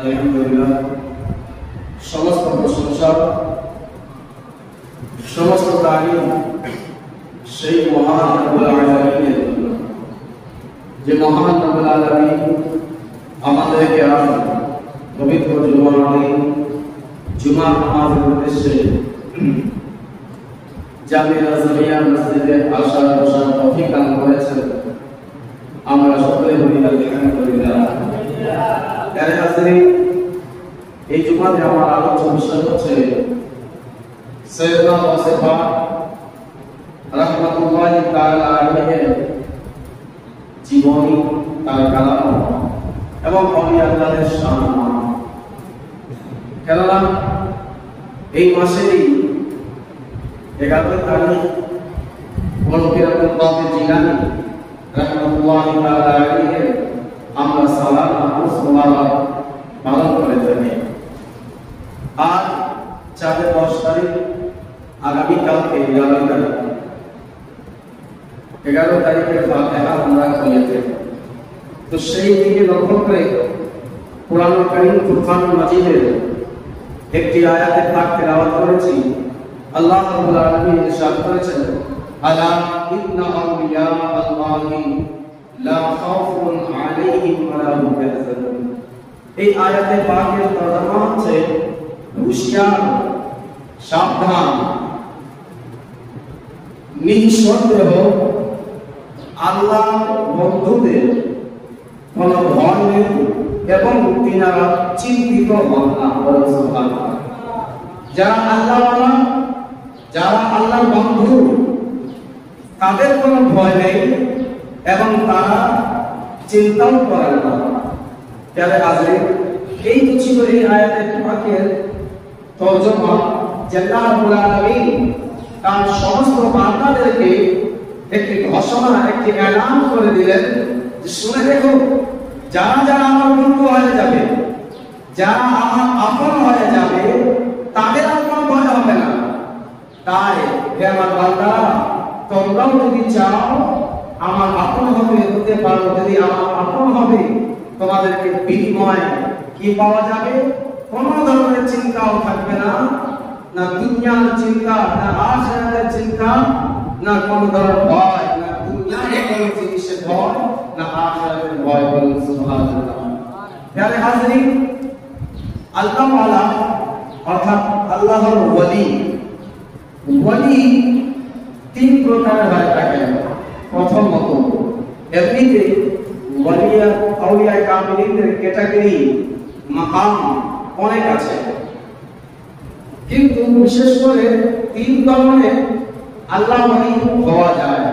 আলহামদুলিল্লাহ, সমস্ত প্রশংসা সমস্ত তারিফ সেই মহান রব্বুল আলামিনের জন্য, যে মহান রব্বুল আলামিন আমাদেরকে আজ পবিত্র জুমার দিন জুমার নামাজের উদ্দেশ্যে জামিয়া জামিয়া মসজিদে আসার বসার তৌফিক দান করেছেন। আমরা সকলে বলি আলহামদুলিল্লাহ। তার হাজিরিন, এই জুমাতে আমার আলোচ্য বিষয় হচ্ছে সৈয়দনা ওয়াসিফা রাহমাতুল্লাহি তাআলা আলাইহি জীবনী, তার কালাম এবং আউলিয়া আল্লাহর শান। কেননা এই মাসেরই 11 তারিখ বলকিরাতুল কাদের জিলানী রাহমাতুল্লাহি তাআলা আলাইহি আমরা সালাত পালন করে থাকি। আর 4-10 তারিখ আগামীকালকে 11 তারিখের ফাতিহা আমরা পড়িয়েছি। তো সেই দিকে লক্ষ্য করে কোরআনুল কারীম ফুরকানুল মাজিদের একটি আয়াতে পাক তেলাওয়াত করেছি। আল্লাহ রাব্বুল আলামিন ইরশাদ করেছেন, আলা ইন্না আউলিয়া আল্লাহি লা খাউফুন আলাইহিম ওয়া লা হুম ইয়াহজানুন। এই আয়াতে পাকের তর্জমা হচ্ছে হুঁশিয়ার, সাবধান, নিঃসন্দেহ আল্লাহ বন্ধুদের কোন ভয় নেই এবং তিনারা চিন্তিত হন না। যারা আল্লাহওয়ালা, যারা আল্লাহর বন্ধু, তাদের কোনো ভয় নেই এবং তারা চিন্তাও করেন না। তাহলে আজকে এই তো ছিল এই আয়াতের পাকের তর্জমা, যে আল্লাহ রাব্বুল আলামিন তার সমস্ত বান্দাদেরকে একটি ঘোষণা, একটি এলান করে দিলেন যে শুনে দেখো, যারা যারা আমার বন্ধু হয়ে যাবে, যারা আমার আপন হয়ে যাবে, তাদের আর কোনো ভয় হবে না। তাই হে আমার বান্দারা, তোমরাও যদি চাও আমার আপন হতে পারো, যদি আমার আপন হবে, তোমাদেরকে বিনিময় কি পাওয়া যাবে? কোনো ধরনের চিন্তাও থাকবে না, না দুনিয়ার চিন্তা, না আখিরাতের চিন্তা, না কোনো ধরনের ভয়, না দুনিয়ার কোনো জিনিসের ভয়, না আখিরাতের ভয়। বলুন সুবহানাল্লাহ। প্রিয় হাজিরিন, আল্লাহ ওয়ালা অর্থাৎ আল্লাহর ওয়ালি, ওয়ালি 3 প্রকারের হয়ে থাকে। প্রথমত, এমনিতে ওয়ালিয়া আউলিয়া কামিলদের ক্যাটাগরি, মাকাম অনেক আছে, কিন্তু বিশেষ করে 3 ধরনের আল্লাহ ওয়ালি হওয়া যায়।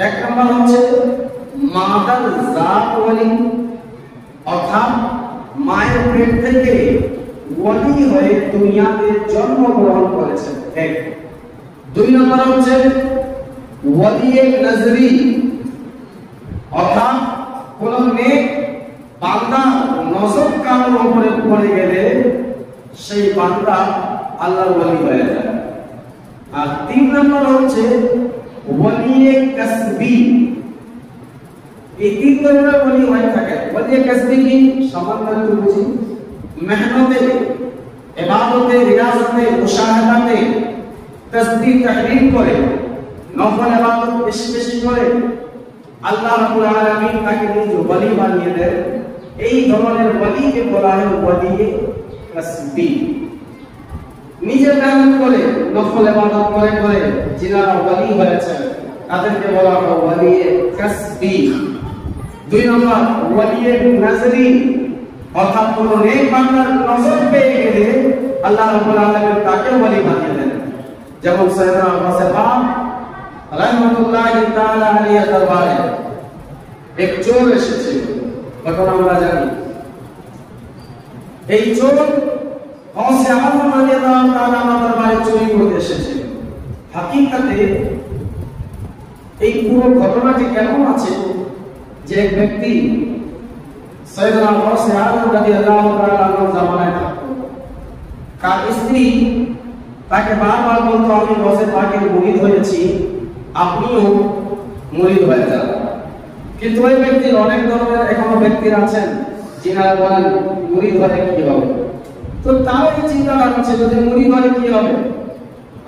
এক নম্বর হচ্ছে মাদার জাত ওয়ালি, অর্থাৎ মায়ের পেট থেকে ওয়ালি হয়ে দুনিয়াতে জন্মগ্রহণ করেছেন। এক। 2 নম্বর হচ্ছে ওয়ালিয়ে নজরি, অর্থাৎ কোন নেক বান্দা নজর কারোর উপরে পড়ে গেলে সেই বান্দা আল্লাহর ওয়ালি হয়ে যায়। আর 3 নম্বর হচ্ছে ওয়ালিয়ে কাসবি। এই 3 ধরনের ওয়ালি হয়ে থাকে। ওয়ালিয়ে কাসবি কি? সামান্য একটু বুঝি। মেহনতে, ইবাদতে, রিয়াজতে, মুশাহাদাতে তাসবিহ তাহলিল করে, নফল ইবাদত বেশি বেশি করে আল্লাহ রাব্বুল আলামিন তাকে নিজে ওয়ালি বানিয়ে দেন। এই ধরনের ওয়ালিকে বলা হয় ওয়ালিয়ে কাসবি। নিজে মেহনত করে, নফল ইবাদত করে করে যিনারা ওয়ালি হয়েছেন, তাদেরকে বলা হয় ওয়ালিয়ে কাসবি। 2 নম্বর ওয়ালিয়ে নজরি, অর্থাৎ কোন নেক বান্দার নজর পেয়ে গেলে আল্লাহ রাব্বুল আলামিন তাকে ওয়ালি বানিয়ে দেন। যেমন সৈয়দনা ওয়াসিফা রাহমাতুল্লাহি তাআলা আলাইহি দরবারে এক চোর এসেছিল, ঘটনা আমরা জানি। এই চোর গাউসে আযম রাদিয়াল্লাহু তাআলা দরবারে চুরি করতে এসেছিল। হাকিকতে এই পুরো ঘটনাটি কেমন আছে যে এক ব্যক্তি সৈয়দনা গাউসে আযম রাদিয়াল্লাহু তাআলা জামানায় থাকতো। তার স্ত্রী তাকে বারবার বলতো, আমি গাউসে পাকের মুরিদ হয়েছি, আপনিও মুরিদ হয়ে যান। কিন্তু ওই ব্যক্তির অনেক ধরনের এখনো ব্যক্তি আছেন যিনারা বলেন মুড়ি ধরে কি হবে, তো তাও এই চিন্তাটা করছে যদি মুড়ি ধরে কি হবে।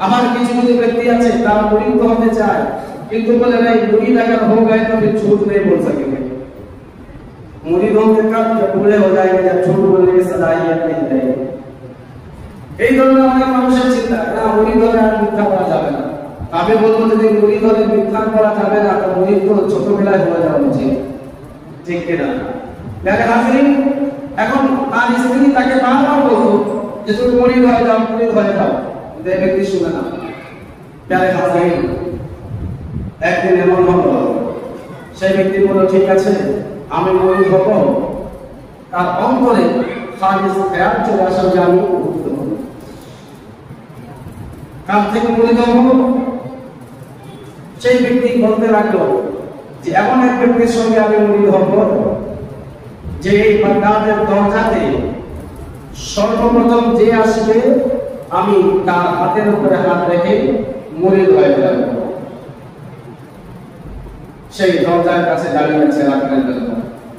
আবার কিছু কিছু ব্যক্তি আছে তারা মুড়ি হতে চায় কিন্তু বলে नहीं मुड़ी अगर हो गए तो फिर झूठ नहीं बोल सकेंगे, मुड़ी होने का पूरे हो जाएंगे जब झूठ बोलने की सलाहियत नहीं रहेगी। এই ধরনের অনেক মানুষের চিন্তা না মুড়ি ধরে আর মিথ্যা বলা যাবে না। আমি বলবো যদি মুড়ি ধরে মিথ্যা করা যাবে না তো মুড়ি তো ছোটবেলায় হয়ে যাওয়া উচিত, ঠিক কিনা? যারা হাজিরিন এখন তার স্ত্রী তাকে বারবার বলতো যে তুমি মুড়ি ধরে যাও মুড়ি ধরে যাও, কিন্তু এই ব্যক্তি শুনে না। যারা হাজিরিন একদিন এমন হলো সেই ব্যক্তি বলল ঠিক আছে আমি মুড়ি হব, তার অন্তরে খালিস খেয়াল চলে আসা যে আমি কাল থেকে মুড়ি হব। সেই ব্যক্তি বলতে লাগলো যে এমন এক ব্যক্তির সঙ্গে আমি মুড়ি হব যে এই বাগদাদের দরজাতে সর্বপ্রথম যে আসবে আমি তার হাতের উপরে হাত রেখে মুড়ি ধরে ফেলব। সেই দরজার কাছে দাঁড়িয়ে আছে রাখালের জন্য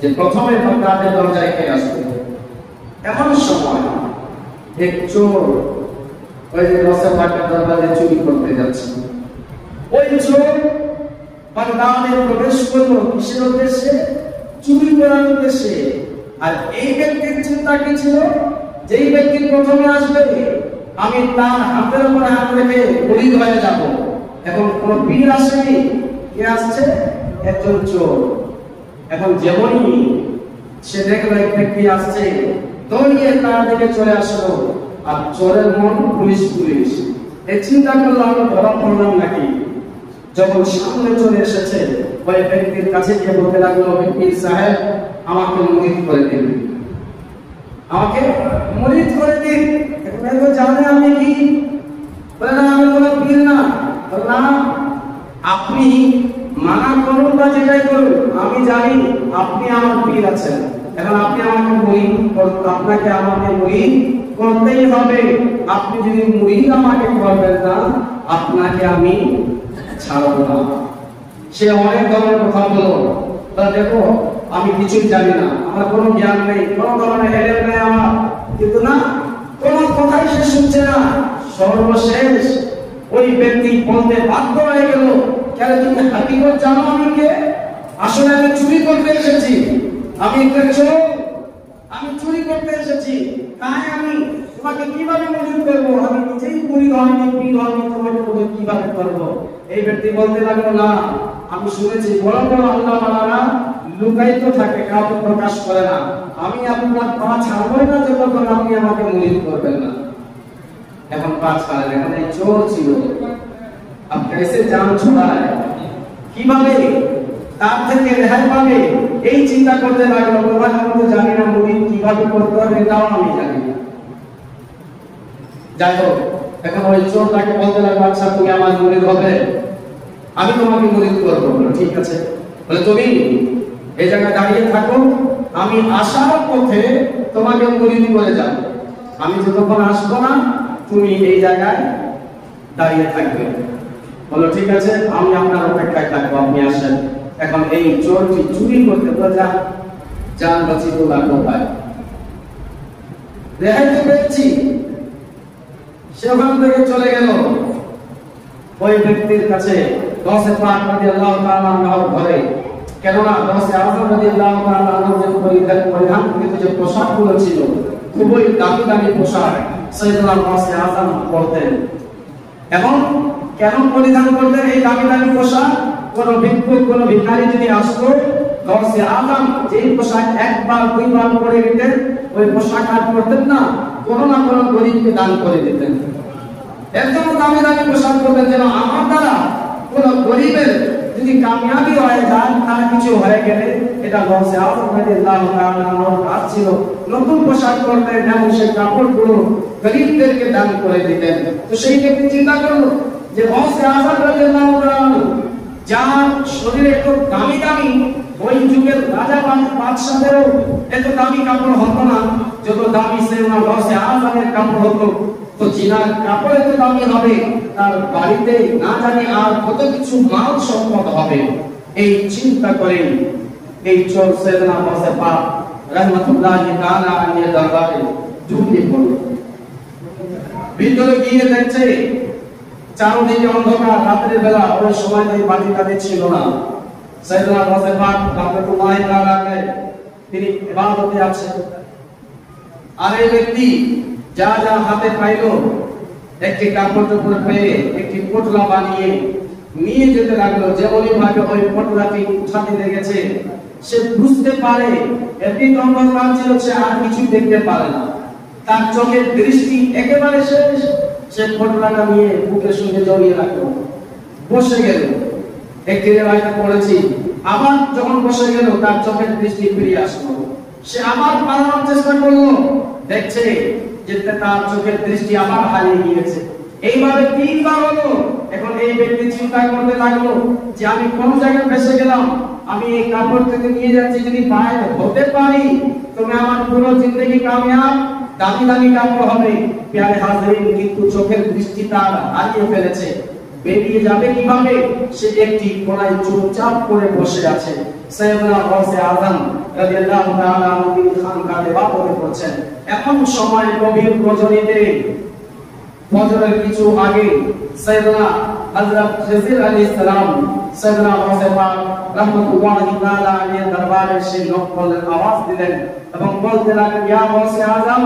যে প্রথমে বাগদাদের দরজায় কে আসবে। এমন সময় এক চোর ওই যে রসে পাকের দরবারে চুরি করতে যাচ্ছে, ওই চোর বাগদাদে প্রবেশ করলো কিসের উদ্দেশ্যে? চুরি করার উদ্দেশ্যে। আর এই ব্যক্তির চিন্তা কি ছিল? যেই ব্যক্তি প্রথমে আসবে আমি তার হাতের উপর হাত রেখে গুলি ধরে যাব। এখন কোন বীর আসেনি, কে আসছে? একজন চোর। এখন যেমনই সে দেখলো এক ব্যক্তি আসছে দৌড়িয়ে তার দিকে চলে আসলো, আর চোরের মন পুলিশ পুলিশ এই চিন্তা করলো আমরা ধরা পড়লাম নাকি। যখন সামনে চলে এসেছে ওই ব্যক্তির কাছে গিয়ে বলতে লাগলো পীর সাহেব আমাকে মুরিদ করে দিন, আমাকে মুরিদ করে দিন। এখন জানে আমি কি? বলে না আমি কোনো পীর না। না আপনি মানা করুন বা যেটাই করুন আমি জানি আপনি আমার পীর আছেন, এখন আপনি আমাকে মুরিদ আপনাকে আমাকে মুরিদ করতেই হবে। আপনি যদি মুরিদ আমাকে করবেন না আপনাকে আমি ছাড়বো না। সে অনেক ধরনের কথা বলল, তা দেখো আমি কিছুই জানি না, আমার কোনো জ্ঞান নেই, কোনো ধরনের এলেম নেই আমার, কিন্তু না কোনো কথাই সে শুনছে না। সর্বশেষ ওই ব্যক্তি বলতে বাধ্য হয়ে গেল কেন তুমি হাকিকত জানো আমি কে? আসলে আমি চুরি করতে এসেছি, আমি একটা চোর, আমি চুরি করতে এসেছি, তাই আমি তোমাকে কিভাবে মুরিদ করবো? আমি নিজেই মুরিদ হইনি, পীর হইনি, তোমাকে কিভাবে করবো? এই ব্যক্তি বলতে লাগলো না আমি শুনেছি বড় বড় আল্লাহ ওয়ালারা লুকায়িত থাকে, কাউকে প্রকাশ করে না, আমি আপনার পা ছাড়বই না যতক্ষণ আপনি আমাকে মুরিদ করবেন না। এখন পা ছাড়েন। এখন এই চোর ছিল अब कैसे जान छुड़ाए, কিভাবে তার থেকে রেহাই পাবে এই চিন্তা করতে লাগলো। প্রভাত আমি তো জানি না মুরিদ কিভাবে করতে হবে, এটাও আমি জানি না। যাই হোক এখন ওই চোর তাকে বলতে লাগলো আচ্ছা তুমি আমার মুরিদ হবে, আমি তোমাকে মুরিদ করবো। ঠিক আছে, বলে তুমি এই জায়গায় দাঁড়িয়ে থাকো, আমি আসার পথে তোমাকে মুরিদ করে যাব, আমি যতক্ষণ আসবো না তুমি এই জায়গায় দাঁড়িয়ে থাকবে। বলো ঠিক আছে আমি আপনার অপেক্ষায় থাকবো, আপনি আসেন। এখন এই চোরটি চুরি করতে যা জান বাঁচিয়ে তো লাগলো ভাই, রেহাই তো পেয়েছি। সেখান থেকে চলে গেল ওই ব্যক্তির কাছে গৌসে পাক রাদিয়াল্লাহু তাআলা আনহু ঘরে। কেননা গৌসে আযম রাদিয়াল্লাহু তাআলা আনহু যে পরিধান করিত যে পোশাকগুলো ছিল খুবই দামি দামি পোশাক সাইয়েদনা গৌসে আযম পরতেন। এবং কেন পরিধান করতেন এই দামি দামি পোশাক? কোন ভিক্ষুক কোন ভিখারি যদি আসতো গৌসে আযম যেই পোশাক একবার দুইবার পরে নিতেন ওই পোশাক আর পরতেন না, কোনো না কোনো গরিবকে দান করে দিতেন। এর জন্য দামি দামি পোশাক পরতেন যেন আমার দ্বারা কোন গরিবের যদি কামিয়াবি হয়ে যায়, তার কিছু হয়ে গেলে এটা গৌসে আযম রাদিয়াল্লাহু তাআলা আনহুর কাজ ছিল নতুন পোশাক পরতেন এবং সেই কাপড়গুলো গরিবদেরকে দান করে দিতেন। তো সেই ব্যক্তি চিন্তা করলো যে গৌসে আযম রাদিয়াল্লাহু তাআলা যার শরীরে এত দামি দামি, ওই যুগের রাজা বাদশাদেরও এত দামি কাপড় হতো না যত দামি সাইয়েদনা গৌসে আযমের কাপড় হতো। তো জিনার কাপড় এত দামি হবে, তার বাড়িতে না জানি আর কত কিছু মাল সম্পদ হবে। এই চিন্তা করে এই চোর সাইয়েদনা গাউসে পাক রাহমাতুল্লাহি তাআলা আলাইহি দরবারে ঢুকে পড়ল। ভিতরে গিয়ে দেখছে চারদিকে অন্ধকার, রাতের বেলা, ওই সময় তাই বাতি টাতি ছিল না। সাইয়েদনা গাউসে পাক রাহমাতুল্লাহি তাআলা আলাইহি তিনি ইবাদতে আছেন। আর এই ব্যক্তি যা যা হাতে পাইলো একটি কাপড় উপরে পেয়ে একটি পোটলা বানিয়ে নিয়ে যেতে লাগলো। যেমনই ভাবে ওই পোটলাটি উঠাতে লেগেছে, সে বুঝতে পারে এটি অন্ধকার ছিল, সে আর কিছু দেখতে পারে না, তার চোখের দৃষ্টি একেবারে শেষ। সে পোটলাটা নিয়ে বুকের সঙ্গে জড়িয়ে রাখলো, বসে গেল। একটি রেওয়ায়েতে পড়েছি, আবার যখন বসে গেল তার চোখের দৃষ্টি ফিরে আসলো। সে আবার পালানোর চেষ্টা করলো, দেখছে যে তার চোখের দৃষ্টি আবার হারিয়ে গিয়েছে। এইভাবে তিনবার হলো। এখন এই ব্যক্তি চিন্তা করতে লাগলো যে আমি কোন জায়গায় ফেসে গেলাম, আমি এই কাপড় থেকে নিয়ে যাচ্ছি, যদি বাইরে হতে পারি তবে আমার পুরো জিন্দেগি কামিয়াব, দামি দামি কাপড় হবে। প্যারে হাজিরিন, কিন্তু চোখের দৃষ্টি তার হারিয়ে ফেলেছে। বেরিয়ে যাবে কিভাবে? সে একটি কোণায় চুপচাপ করে বসে আছে। সাইয়েদনা গাউসে আযম রাদিয়াল্লাহু তাআলা আনহু তিনি খানকাতে ইবাদত করছেন। এখন সময় গভীর রজনীতে, ফজরের কিছু আগে সাইয়েদনা হযরত খিজির আলাইহিস সালাম সাইয়েদনা গাউসে পাক রাহমাতুল্লাহি তাআলা আলাইহির দরবারে এসে নক করলেন, আওয়াজ দিলেন এবং বলতে লাগলেন, ইয়া গাউসে আযম,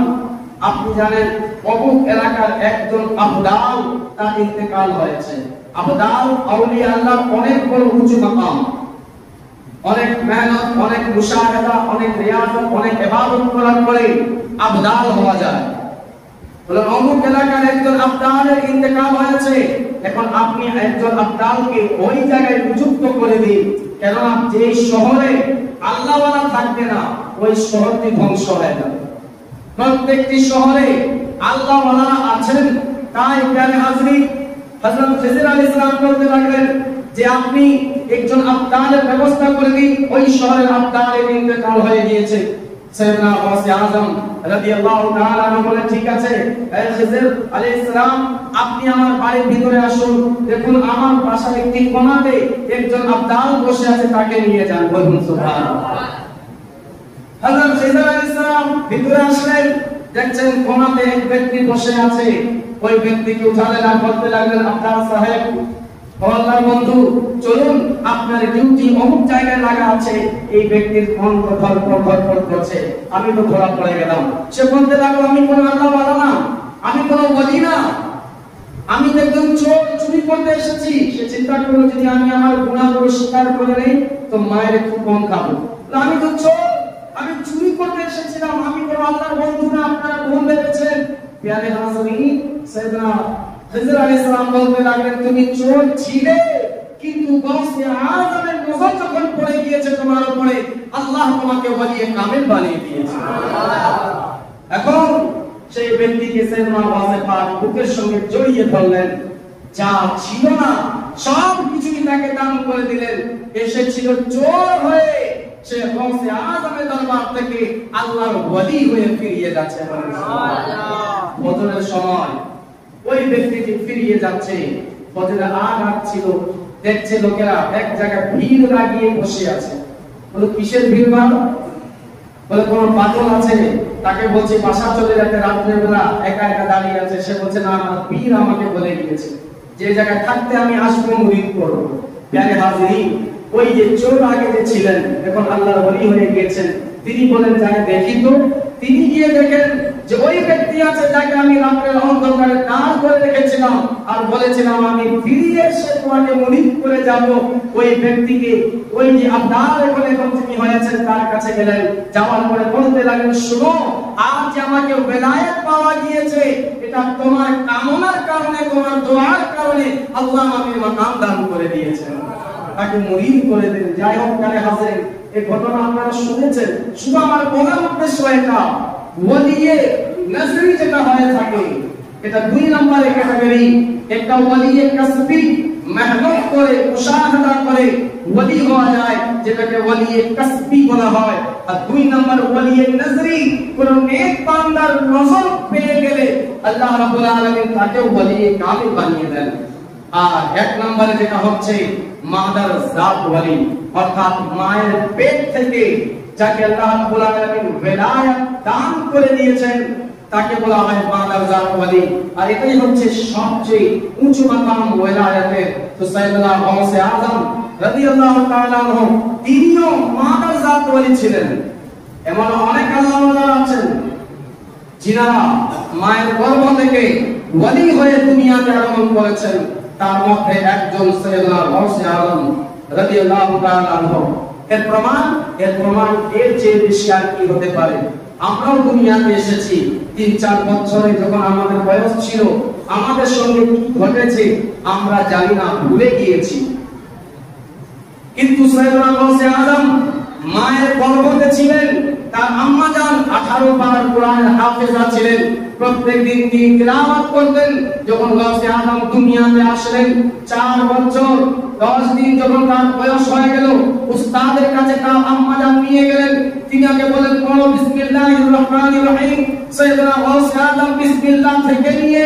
আপনি জানেন অমুক এলাকার একজন আবদাল তার ইন্তেকাল হয়েছে। আবদাল আউলিয়া আল্লাহর অনেক বড় উঁচু মাকাম, অনেক মেহনত, অনেক মুশাহাদা, অনেক রিয়াজত, অনেক ইবাদত করার পরে আবদাল হওয়া যায়। বলে অমুক এলাকার একজন আবদালের ইন্তেকাল হয়েছে, এখন আপনি একজন আবদালকে ওই জায়গায় নিযুক্ত করে দিন, কেননা যে শহরে আল্লাহওয়ালা থাকবে না ওই শহরটি ধ্বংস হয়ে যাবে। প্রত্যেকটি শহরে আল্লাহওয়ালা আছেন, তাই প্যারে হাজরিন হযরত খিজির আলাইহিস সালাম বলতে লাগলেন যে আপনি একজন আবদালের ব্যবস্থা করে দিন, ওই শহরের আবদালের ইন্তেকাল হয়ে গিয়েছে। সাইয়েদনা গাউসে আযম রাদিয়াল্লাহু তাআলা আনহু বলেন, ঠিক আছে হে খিজির আলাইহিস সালাম, আপনি আমার বাড়ির ভিতরে আসুন, দেখুন আমার বাসার একটি কোণাতে একজন আবদাল বসে আছে, তাকে নিয়ে যান। বলুন সুবহানাল্লাহ। হযরত খিজির আলাইহিস সালাম ভিতরে আসলেন, দেখছেন কোণাতে এক ব্যক্তি বসে আছে। ওই ব্যক্তিকে উঠালেন আর বলতে লাগলেন, আবদাল সাহেব, আল্লাহর বন্ধু, চলুন, আপনার ডিউটি অমুক জায়গায় লাগা আছে। এই ব্যক্তির কণ্ঠ ধরপড় করছে, আমি তো ধরা পড়ে গেলাম। সে বলতে লাগলো, আমি কোন আল্লাহওয়ালা না, আমি কোন ওলি না, আমি একজন চোর, চুরি করতে এসেছি। সে চিন্তা করলো, যদি আমি আমার গুনাহগুলো স্বীকার করে নেই তো মায়ের একটু কম খাবো। আমি তো চোর, আমি চুরি করতে এসেছিলাম, আমি কোন আল্লাহর বন্ধু না, আপনারা ভুল ভেবেছেন। প্যারে হাজরিন, সাইয়েদনা খিজির আলাইহিস সালাম বলতে লাগলেন, তুমি চোর ছিলে, কিন্তু গাউসে আযমের নজর যখন পড়ে গিয়েছে তোমার উপরে, আল্লাহ তোমাকে ওলিয়ে কামিল বানিয়ে দিয়েছে। এখন সেই ব্যক্তিকে সাইয়েদনা গাউসে পাক বুকের সঙ্গে জড়িয়ে ধরলেন, যা ছিল না সব কিছুই তাকে দান করে দিলেন। এসেছিল চোর হয়ে, সে গাউসে আযমের দরবার থেকে আল্লাহর ওলি হয়ে ফিরিয়ে যাচ্ছে। সুবহানাল্লাহ। ফজরের সময় ওই ব্যক্তিটি ফিরিয়ে যাচ্ছে, ফজরের আগ ছিল, দেখছে লোকেরা এক জায়গায় ভিড় লাগিয়ে বসে আছে। বলে কিসের ভিড়? বলে কোন পাগল আছে, তাকে বলছে বাসা চলে যেতে, রাত্রের বেলা একা একা দাঁড়িয়ে আছে। সে বলছে, না, আমার পীর আমাকে বলে গিয়েছে যে জায়গায় থাকতে আমি আসবো, মুরিদ করব। প্যারে হাজরিন, ওই যে চোর আগে যে ছিলেন, এখন আল্লাহর ওলি হয়ে গিয়েছেন, তিনি বলেন, যাকে দেখি তো। তিনি গিয়ে দেখেন যে ওই ব্যক্তি আছে যাকে আমি রাতের অন্ধকারে দাঁড় করে রেখেছিলাম আর বলেছিলাম আমি ফিরে এসে তোমাকে মুরিদ করে যাব। ওই ব্যক্তিকে, ওই যে আবদাল এখন তিনি হয়েছেন, তার কাছে গেলেন। যাওয়ার পরে বলতে লাগলেন, শুনো, আজ যে আমাকে বেলায়েত পাওয়া গিয়েছে, এটা তোমার কামনার কারণে, তোমার দোয়ার কারণে আল্লাহ আমাকে মাকাম দান করে দিয়েছেন, তাকে মুরিদ করে দিলেন। যাই হোক, প্যারে হাজরিন, এই ঘটনা আপনারা শুনেছেন। শুধু আমার বলার উদ্দেশ্য এটা, ওলিয়ে নজরি যেটা হয়ে থাকে, এটা দুই নম্বরে ক্যাটাগরি। একটা ওলিয়ে কাসবি, মেহনত করে, মুশাহাদা করে ওলি হওয়া যায়, যেটাকে ওলিয়ে কাসবি বলা হয়। আর দুই নম্বর ওলিয়ে নজরি, কোন নেক বান্দার নজর পেয়ে গেলে আল্লাহ রাব্বুল আলামিন তাকে ওলিয়ে কামিল বানিয়ে দেন। আর এক নম্বরে যেটা হচ্ছে মাদার জাত ওয়ালি, অর্থাৎ মায়ের পেট থেকে যাকে আল্লাহ রাব্বুল আলামিন ওয়ালায়াত দান করে দিয়েছেন তাকে বলা হয় মাদার জাত ওয়ালি। আর এটাই হচ্ছে সবচেয়ে উঁচু মাকাম ওয়ালায়াতের। তো সাইয়েদনা গাউসে আযম রাদিয়াল্লাহু তাআলা আনহু তিনিও মাদার জাত ওয়ালি ছিলেন। এমন অনেক আল্লাহ ওয়ালা আছেন যিনারা মায়ের গর্ভ থেকে ওয়ালি হয়ে দুনিয়াতে আগমন করেছেন। তার মধ্যে একজন সাইয়েদনা গাউসে আযম রাদিয়াল্লাহু তাআলা আনহু। এর প্রমাণ এর চেয়ে বেশি আর কি হতে পারে? আমরাও দুনিয়াতে এসেছি ৩-৪ বছরে, যখন আমাদের বয়স ছিল আমাদের সঙ্গে কি ঘটেছে আমরা জানি না, ভুলে গিয়েছি। কিন্তু সাইয়েদনা গাউসে আযম মায়ের গর্ভে ছিলেন, তার আম্মা জান 18 পারার কোরআনের হাফেজা ছিলেন। প্রত্যেকদিন তিনি তিলাওয়াত করতেন। যখন গাউসে আযম দুনিয়াতে আসলেন 4 বছর 10 দিন যখন তার বয়স হয়ে গেল, উস্তাদের কাছে তার আম্মা জান নিয়ে গেলেন। তিনি আগে বলেন পড়ো বিসমিল্লাহির রহমানির রহিম। সাইয়েদনা গাউসে আযম বিসমিল্লাহ থেকে নিয়ে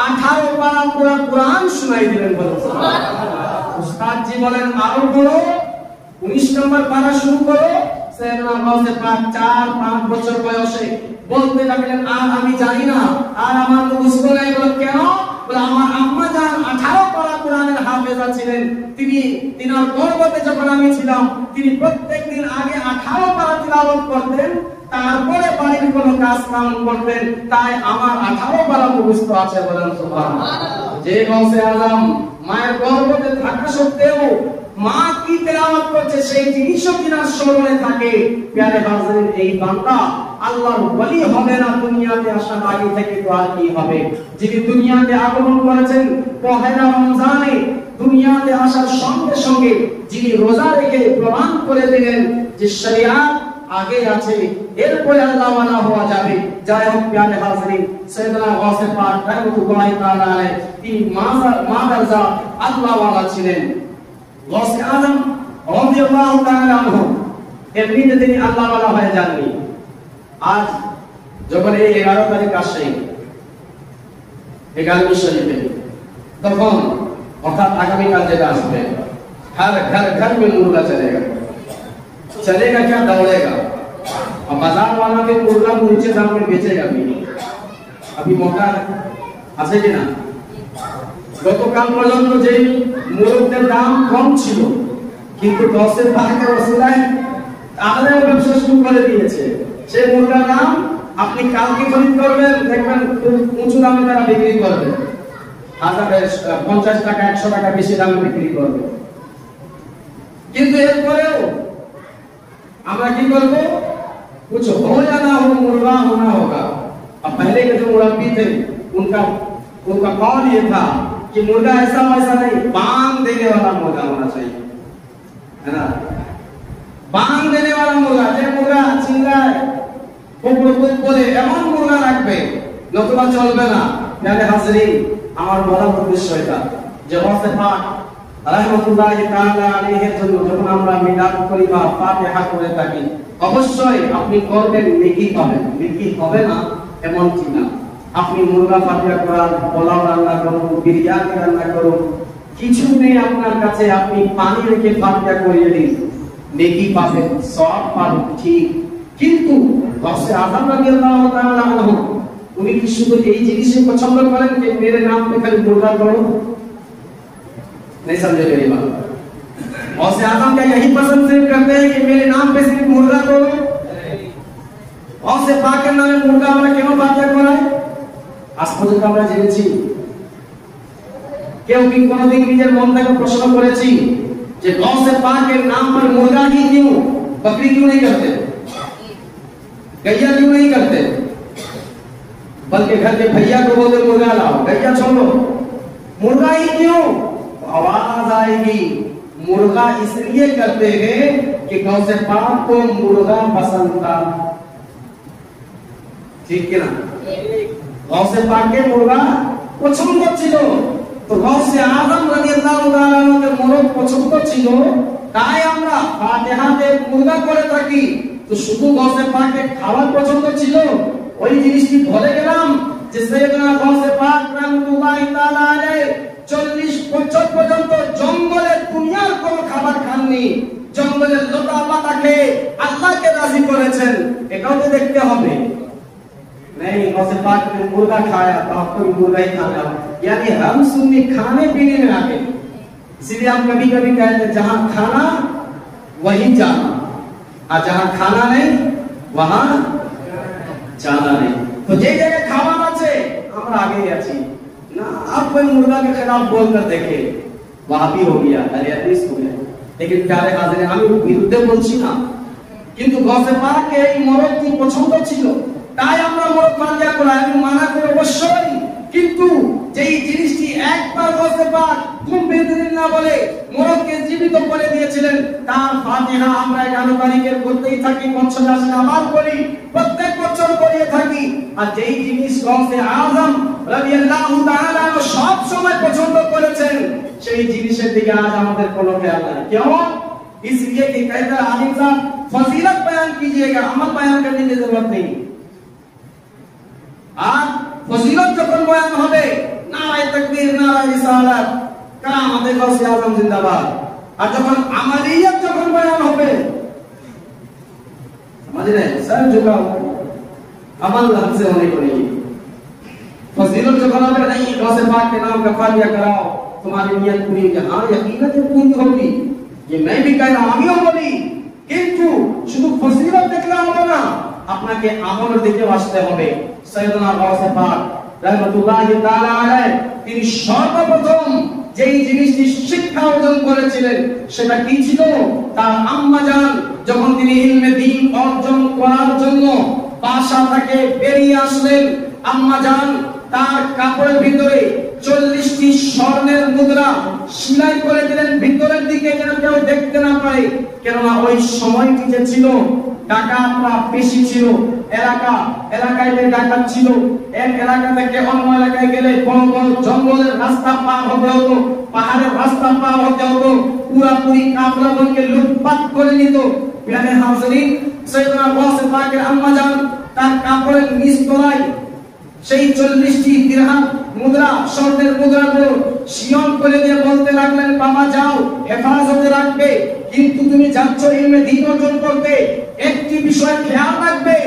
18 পারা পুরো কোরআন শোনাই দিলেন। বলেন সুবহানাল্লাহ। উস্তাদ জি বলেন আরো পড়ো, 19 নম্বর পারা শুরু করো। সাইয়েদনা গাউসে পাক 4-5 বছর বয়সে বলতে লাগলেন আর আমি জানি না, আর আমার মুখস্থ নাই। বলে কেন? বলে আমার আম্মা জান 18 পারা কোরআনের হাফেজা ছিলেন। তিনার গর্ভে যখন আমি ছিলাম তিনি প্রত্যেকদিন আগে 18 পারা তিলাওয়াত করতেন, তারপরে বাড়ির কোনো কাজ কাম করতেন, তাই আমার 18 পারা মুখস্থ আছে। বলেন সুবহানাল্লাহ। যে গাউসে আযম মায়ের গর্ভে থাকা সত্ত্বেও মা কি তেলাওয়াত করছে সেই জিনিসও কিনা স্মরণে থাকে। প্যারে হাজির, এই বান্দা আল্লাহর ওয়ালি হবে না দুনিয়াতে আসার আগে থেকে, তো আর কি হবে? যিনি দুনিয়াতে আগমন করেছেন পহেলা রমজানে, দুনিয়াতে আসার সঙ্গে সঙ্গে যিনি রোজা রেখে প্রমাণ করে দিলেন যে শরিয়াত আগে আছে, এরপরে আল্লাহ ওয়ালা হওয়া যাবে। যাই হোক প্যারে হাজির, সাইয়েদনা গাউসে পাক রাহমাতুল্লাহি তাআলা আলাইহি তিনি মাদার জাত আল্লাহ ওয়ালা ছিলেন। গাউসে আযম রাদিয়াল্লাহু তাআলা আনহু এমনিতে তিনি আল্লাহ ওয়ালা হয়ে যাননি। আজ যখন এই 11 তারিখ আসে 11 শরীফে, তখন অর্থাৎ আগামীকাল যেটা আসবে, हर घर घर में मुर्गा चलेगा। चलेगा क्या? दौड़ेगा। और बाजार वाला भी मुर्गा ऊंचे दाम में बेचेगा भी। अभी मौका আছে কিনা? গতকাল পর্যন্ত যে মুরগের দাম কম ছিল, কিন্তু 10-এর ভাগে রসুলায় তাহলে ব্যবসা শুরু করে দিয়েছে। সেই মুরগার দাম আপনি কালকে খরিদ করবেন, দেখবেন উঁচু দামে তারা বিক্রি করবে, 50 টাকা 100 টাকা বেশি দামে বিক্রি করবে। কিন্তু এরপরেও আমরা কি করব? कुछ हो या ना हो, मुर्गा होना होगा। अब पहले के जो मुरब्बी थे उनका कौन ये था कि मुर्गा ऐसा वैसा नहीं, बांग देने वाला मुर्गा होना चाहिए, है ना? बांग देने वाला मुर्गा, যে মুরগা চিল্লায় বলে এমন মুরগা রাখবে, নতুবা চলবে না। যাদের হাজিরিন, আমার বলার উদ্দেশ্য এটা যে গাউসে পাক রাহমাতুল্লাহি তাআলা আলাইহির জন্য যখন আমরা মিলাদ করি বা ফাতিহা করে থাকি, অবশ্যই আপনি করবেন, নেকি পাবেন। নেকি হবে না এমনটি না। আপনি মুরগা ফাতিহা করার, পোলাও রান্না করুন, বিরিয়ানি রান্না করুন, কিছু নেই আপনার কাছে, আপনি পানি রেখে ফাতিহা করিয়ে দিন, নেকি পাবেন, সওয়াব পাবেন, ঠিক। কিন্তু গাউসে আযম রাদিয়াল্লাহু তাআলা আনহু উনি কি শুধু এই জিনিসই পছন্দ করেন যে মেরে নাম पे खाली मुर्गा करो? नहीं समझे मेरी बात। गाउसे आज़म क्या यही पसंद सिर्फ करते हैं कि मेरे नाम पे सिर्फ मुर्गा करो? गाउसे पाकेর নামে মুরগা আমরা কেন বাধ্য করাই? আজ পর্যন্ত আমরা জেনেছি? কেউ কি কোনোদিন নিজের মন থেকে প্রশ্ন করেছি যে गाउसे पाकेর नाम पर मुर्गा ही क्यों, बकरी क्यों नहीं करते, गैया क्यों नहीं करते? बल्कि घर के भैया को बोलते मुर्गा लाओ, गैया छोड़ो। मुर्गा ही क्यों? आवाज आएगी। मुर्गा इसलिए करते हैं कि गाउसे पाक को मुर्गा पसंद था, ठीक है ना? गाउसे पाक के मुर्गा পছন্দ ছিল, তো গাউসে আযম রাদিয়াল্লাহু তাআলা আনহুর মোরগ পছন্দ ছিল, তাই আমরা ফাতিহাতে মুরগা করে থাকি। তো শুধু গাউসে পাকের খাবার পছন্দ ছিল, ওই জিনিসটি ভুলে গেলাম যে সাইয়েদনা গাউসে পাক রাহমাতুল্লাহি তাআলা আলাইহি 40 বছর পর্যন্ত জঙ্গলের দুনিয়ার কোনো খাবার খাননি, জঙ্গলের লতা পাতা খেয়ে আল্লাহকে রাজি করেছেন। এটাও তো দেখতে হবে। नहीं गौसे पाक ने मुर्गा खाया तो आपको भी मुर्गा ही खाना, यानी हम सुन्नी खाने पीने में आगे। इसीलिए हम कभी कभी कहते हैं जहां खाना वही जाना, और जहां खाना नहीं वहां जाना नहीं। तो जे जगह खावा আছে আমরা आगे আছি ना, आप कोई मुर्गा के खिलाफ बोल कर देखे वहां भी हो गया, अरे हदीस हो गया। लेकिन प्यारे हाजिर আমি বিরুদ্ধে বলছি না, কিন্তু গৌসে পাক এই মরদটি পছন্দ ছিল, তাই আমরা মরদ মানিয়া করা আমি মানা করে অবশ্যই। কিন্তু যেই জিনিসটি একবার গৌসে পাক ঘুম বেঁধে না বলে মরদকে জীবিত করে দিয়েছিলেন, তার ফাতিহা আমরা 11 তারিখের করতেই থাকি, বছর আসলে আবার করি, প্রত্যেক বছর করিয়ে থাকি। আর যেই জিনিস গৌসে আজম রাদিয়াল্লাহু তাআলা সব সময় পছন্দ করেছেন, সেই জিনিসের দিকে আজ আমাদের কোনো খেয়াল নাই। क्यों? इसलिए कि कहता आलिम साहब फजीलत बयान कीजिएगा, अमल बयान करने की जरूरत नहीं। আর ফজিলত যখন বয়ান হবে, নারায়ে তাকবীর নারায়ে রিসালাত কারামাতে গৌসে আজম জিন্দাবাদ। আর যখন আমালিয়াত যখন বয়ান হবে, समझ रहे हैं, सर झुकाओ, अमल हमसे होने पड़ेगी। फजीलत যখন হবে, नहीं गौसे पाक के नाम का फातिहा कराओ, तुम्हारी नियत पूरी होगी। हाँ यकीनन पूरी होगी, ये मैं भी कह रहा हूं, আমিও বলি। কিন্তু শুধু ফজিলত দেখলে হবে না, আপনাকে আমলের দিকে আসতে হবে। সৈয়দনা গৌসে পাক রাহমাতুল্লাহি তাআলা আলাইহি তিনি সর্বপ্রথম যেই জিনিসটি শিক্ষা অর্জন করেছিলেন সেটা কি ছিল? তার আম্মা জান যখন তিনি ইলমে দ্বীন অর্জন করার জন্য বাসা থেকে বেরিয়ে আসলেন, আম্মা জান তার কাপড়ের ভিতরে 40টি স্বর্ণের মুদ্রা সেলাই করে দিলেন ভিতরের দিকে, যেন কেউ দেখতে না পারে। কেননা ওই সময়টি যে ছিল ডাকাতরা বেশি ছিল, এলাকায় ডাকাত ছিল, এক এলাকা থেকে অন্য এলাকায় গেলে কোন কোন জঙ্গলের রাস্তা পার হতে হতো, পাহাড়ের রাস্তা পার হতে হতো, পুরাপুরি কাফেলাকে লুটপাট করে নিত। প্রিয় হাজিরিন, সৈয়দনা গৌসে পাকের আম্মা জান তার কাপড়ের নিচ তলায় সেই 40টি দিরহাম মুদ্রা, স্বর্ণের মুদ্রাগুলো শিয়ন করে দিয়ে বলতে লাগলেন, বাবা যাও হেফাজতে রাখবে, কিন্তু তুমি যাচ্ছ ইলমে দ্বীন অর্জন করতে, একটি বিষয় খেয়াল রাখবে,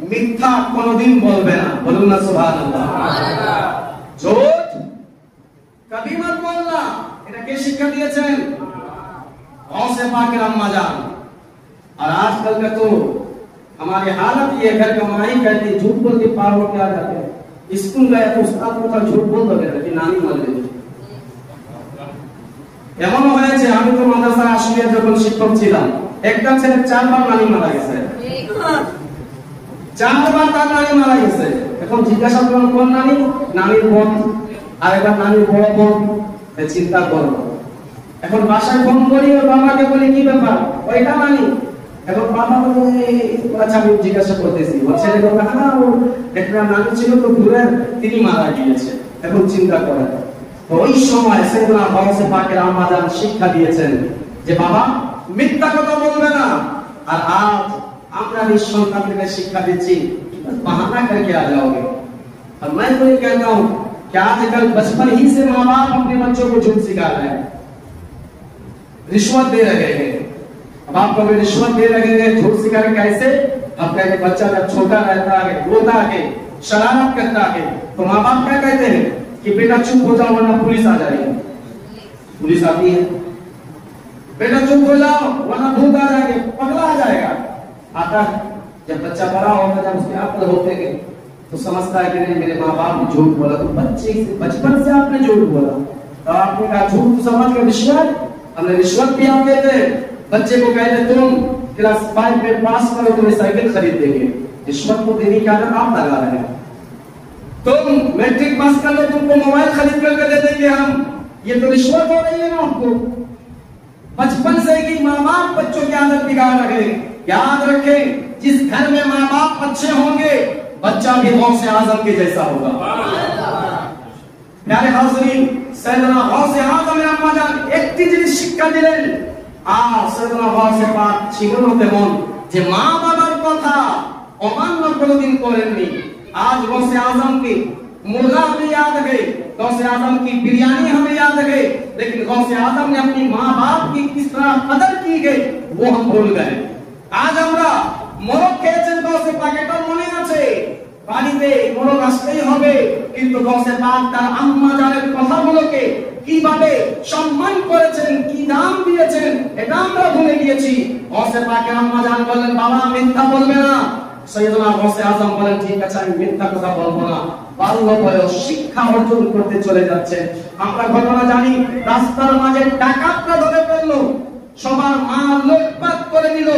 মিথ্যা কোনোদিন বলবে না। বলুন না সুবহানাল্লাহ। झूठ कभी मत बोलना। এটা কে শিক্ষা দিয়েছেন? गौसे पाक के अम्मा जान। और आजकल का तो हमारी हालत ये, घर का माई कहती झूठ बोल के पार हो के आ जाते हैं। स्कूल गया तो उस्ताद को झूठ बोल दो कि नानी मान ले। এমনও হয়েছে, আমি তো মাদ্রাসার আশুলিয়া যখন শিক্ষক ছিলাম, একটা ছেলে 4 বার নানি মারা গেছে, 4 বার তার নানি মারা গেছে। এখন জিজ্ঞাসা করলাম কোন নানি? নানির বোন, আর একবার নানির বড় বোন। চিন্তা করো, এখন বাসায় ফোন করি ওর বাবাকে বলি কি ব্যাপার, ওইটা নানি। এখন বাবা বলে আচ্ছা আমি জিজ্ঞাসা করতেছি, ওর ছেলে বলে হ্যাঁ ও একটা নানি ছিল তো দূরের, তিনি মারা গিয়েছে। এখন চিন্তা করেন, ওই সময় সৈয়দনা গৌসে পাকের আম্মা জান শিক্ষা দিয়েছেন যে বাবা মিথ্যা কথা বলবে না। আর আজ আমরা নিঃসন্তানদেরকে শিক্ষা দিচ্ছি बहाना करके आ जाओगे। और मैं तो ये कहता हूँ कि आजकल बचपन ही से माँ बाप अपने बच्चों को झूठ सिखा रहे हैं, रिश्वत दे रहे हैं। अब आप कभी रिश्वत दे रहे हैं, झूठ सिखा रहे कैसे? अब कहते बच्चा जब छोटा रहता है, रोता है, शरारत करता है, तो माँ बाप क्या कहते हैं कि बेटा चुप हो जाओ वरना पुलिस आ जाएगी। पुलिस आती है, बेटा चुप हो जाओ वरना भूत आ जाएंगे, पगला आ जाएगा। आता है जब बच्चा बड़ा होगा, जब उसके अक्ल होते गए तो समझता है कि नहीं मेरे माँ बाप ने झूठ बोला। तो बच्चे बचपन से आपने झूठ बोला, तो आपने कहा झूठ तो समझ के रिश्वत, हमने रिश्वत भी आप देते। बच्चे को कहते तुम क्लास 5 में पास करो तुम्हें साइकिल खरीद देंगे, रिश्वत को देने की आदत आप लगा रहे हैं। तुम मैट्रिक पास कर लो तुमको मोबाइल खरीद करके दे देंगे हम, ये तो रिश्वत हो रही है ना आपको। बचपन से ही माँ बाप बच्चों की आदत बिगाड़ रहे हैं। याद रखें, जिस घर में माँ बाप अच्छे होंगे बच्चा भी गौसे आजम के जैसा होगा। प्यारे हाज़रीन, सैयदना गौसे आजम আম্মা জান একটি জিনিস শিক্ষা দিলেন, আর সৈয়দনা গৌসে পাক ছিলেন তেমন যে মা বাবার কথা অমান্য কোনোদিন করেননি। आज गौसे आजम की मुर्गा भी याद है, गौसे आजम की बिरयानी हमें याद है, लेकिन गौसे आजम ने अपनी माँ बाप की किस तरह कदर की गई वो हम भूल गए। आज আমরা মোরগ খেয়েছেন, গৌসে পাকেটার মনে আছে, বাড়িতে মোরগ আসতেই হবে, কিন্তু গৌসে পাক তার আম্মা জানের কথাগুলোকে কিভাবে সম্মান করেছেন, কি দাম দিয়েছেন, এটা আমরা ভুলে গিয়েছি। গৌসে পাকের আম্মা জান বললেন, বাবা মিথ্যা বলবে না। সৈয়দনা গৌসে আজম বলেন, ঠিক আছে আমি মিথ্যা কথা বলবো না। বাল্য বয়স শিক্ষা অর্জন করতে চলে যাচ্ছে। আমরা ঘটনা জানি, রাস্তার মাঝে ডাকাতরা ধরে ফেললো, সবার মাল লুটপাট করে নিল।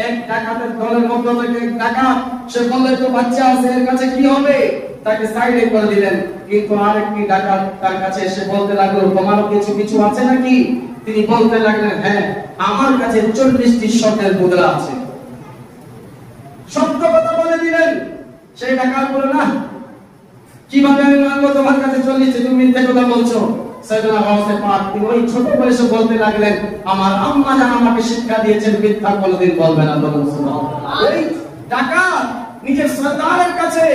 এক ডাকাতের দলের মধ্যে থেকে এক ডাকাত, সে বললে তো বাচ্চা আছে, এর কাছে কি হবে, তাকে সাইডে করে দিলেন। কিন্তু আরেকটি ডাকাত তার কাছে এসে বলতে লাগলো, তোমার কিছু কিছু আছে নাকি? তিনি বলতে লাগলেন, হ্যাঁ আমার কাছে 40টি স্বর্ণের মুদ্রা আছে। সত্য কথা বলে দিলেন। সেই ডাকাত বলে, না কিভাবে আমি মানবো তোমার কাছে 40টি, তুমি মিথ্যা কথা বলছো। সৈয়দনা গৌসে পাক তিনি ওই ছোট বয়সে বলতে লাগলেন, আমার আম্মা জান আমাকে শিক্ষা দিয়েছেন মিথ্যা কোনোদিন বলবে না। বলুন সুবহানাল্লাহ। এই ডাকাত নিজের সরদারের কাছে